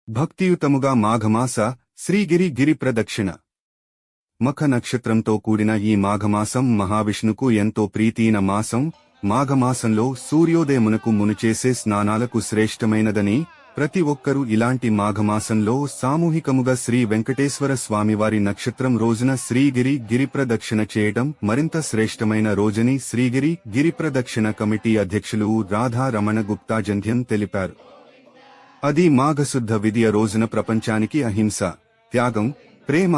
భక్తియుతముగా మాఘమాస శ్రీగిరి గిరి ప్రదక్షిణ. మఖ నక్షత్రంతో కూడిన ఈ మాఘమాసం మహావిష్ణుకు ఎంతో ప్రీతిన మాసం. మాఘమాసంలో సూర్యోదయమునకు మునుచేసే స్నానాలకు శ్రేష్టమైనదని, ప్రతి ఒక్కరూ ఇలాంటి మాఘమాసంలో సామూహికముగా శ్రీ వెంకటేశ్వర స్వామివారి నక్షత్రం రోజున శ్రీగిరి గిరి ప్రదక్షిణ చేయడం మరింత శ్రేష్టమైన రోజని శ్రీగిరి గిరి ప్రదక్షిణ కమిటీ అధ్యక్షులు రాధా రమణ గుప్తా జంధ్యం తెలిపారు. అది మాఘశుద్ధ విదియ రోజున ప్రపంచానికి అహింస, త్యాగం, ప్రేమ,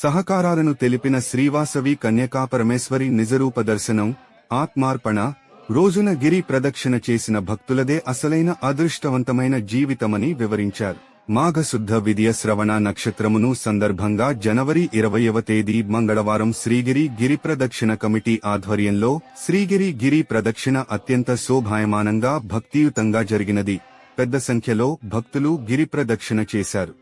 సహకారాలను తెలిపిన శ్రీవాసవి కన్యకాపరమేశ్వరి నిజరూప దర్శనం, ఆత్మార్పణ రోజున గిరి ప్రదక్షిణ చేసిన భక్తులదే అసలైన అదృష్టవంతమైన జీవితమని వివరించారు. మాఘశుద్ధ విదియ శ్రవణ నక్షత్రమును సందర్భంగా జనవరి 20వ తేదీ మంగళవారం శ్రీగిరి గిరి ప్రదక్షిణ కమిటీ ఆధ్వర్యంలో శ్రీగిరి గిరి ప్రదక్షిణ అత్యంత శోభాయమానంగా భక్తియుతంగా జరిగినది. పెద్ద సంఖ్యలో భక్తులు గిరి ప్రదక్షిణ చేశారు.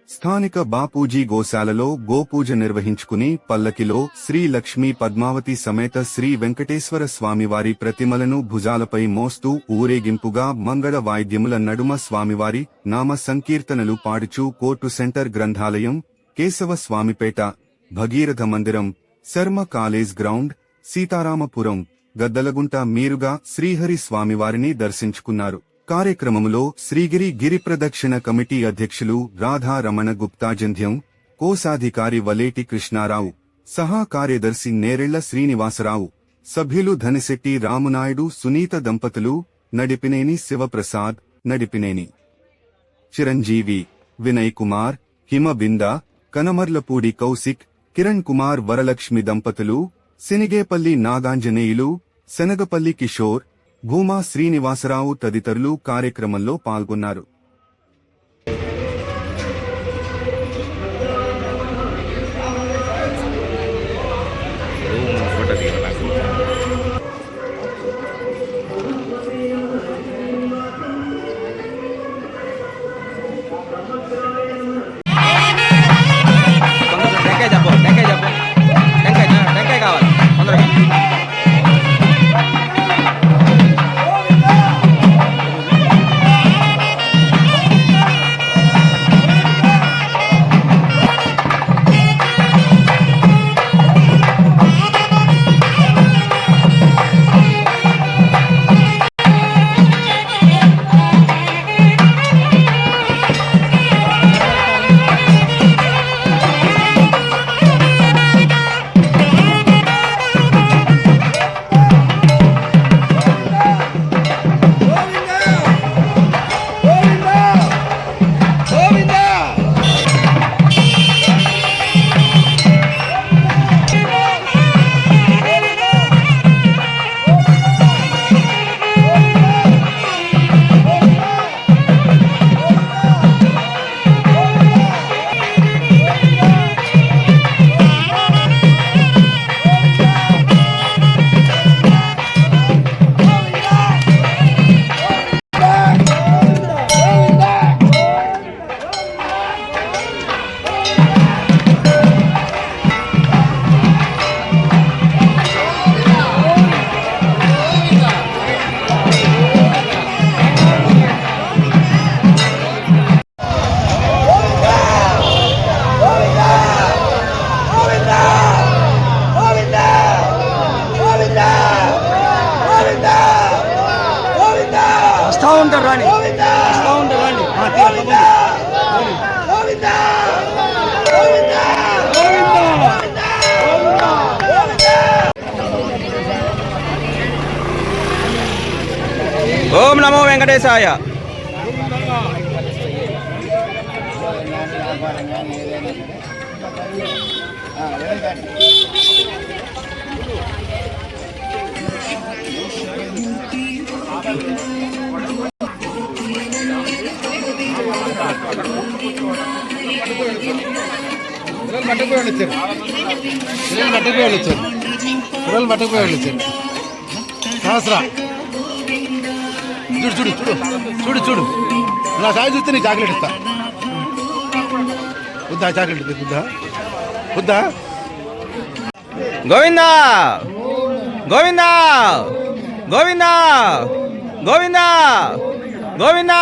స్థానిక బాపూజీ గోశాలలో గోపూజ నిర్వహించుకుని పల్లకిలో శ్రీ లక్ష్మీ పద్మావతి సమేత శ్రీ వెంకటేశ్వర స్వామివారి ప్రతిమలను భుజాలపై మోస్తూ ఊరేగింపుగా మంగళ వాయిద్యముల నడుమ స్వామివారి నామ సంకీర్తనలు పాడుచూ కోర్టు సెంటర్ గ్రంథాలయం, కేశవ స్వామిపేట, భగీరథ మందిరం, శర్మ కాలేజ్ గ్రౌండ్, సీతారామపురం, గద్దలగుంట మీరుగా శ్రీహరి స్వామివారిని దర్శించుకున్నారు. కార్యక్రమములో శ్రీగిరి గిరి ప్రదక్షిణ కమిటీ అధ్యక్షులు రాధా రమణ గుప్తా జంధ్యం, కోశాధికారి వలేటి కృష్ణారావు, సహా కార్యదర్శి నేరెళ్ల శ్రీనివాసరావు, సభ్యులు ధనిశెట్టి రామునాయుడు, సునీత దంపతులు, నడిపినేని శివప్రసాద్, నడిపినేని చిరంజీవి, వినయ్ కుమార్, హిమ బింద, కనమర్లపూడి కౌశిక్, కిరణ్ కుమార్ వరలక్ష్మి దంపతులు, సినిగేపల్లి నాగాంజనేయులు, శనగపల్లి కిషోర్, భూమా శ్రీనివాసరావు తదితరులు కార్యక్రమంలో పాల్గొన్నారు. ఓం నమో వెంకటేశాయ. సహస్రా చూడు చూడు చూడు చూడు చూడు నా సాయి చూస్తే నీ చాక్లెట్ ఇస్తా. వద్దా చాక్లెట్? వద్దా వద్దా? గోవిందా గోవిందా గోవిందా గోవిందా గోవిందా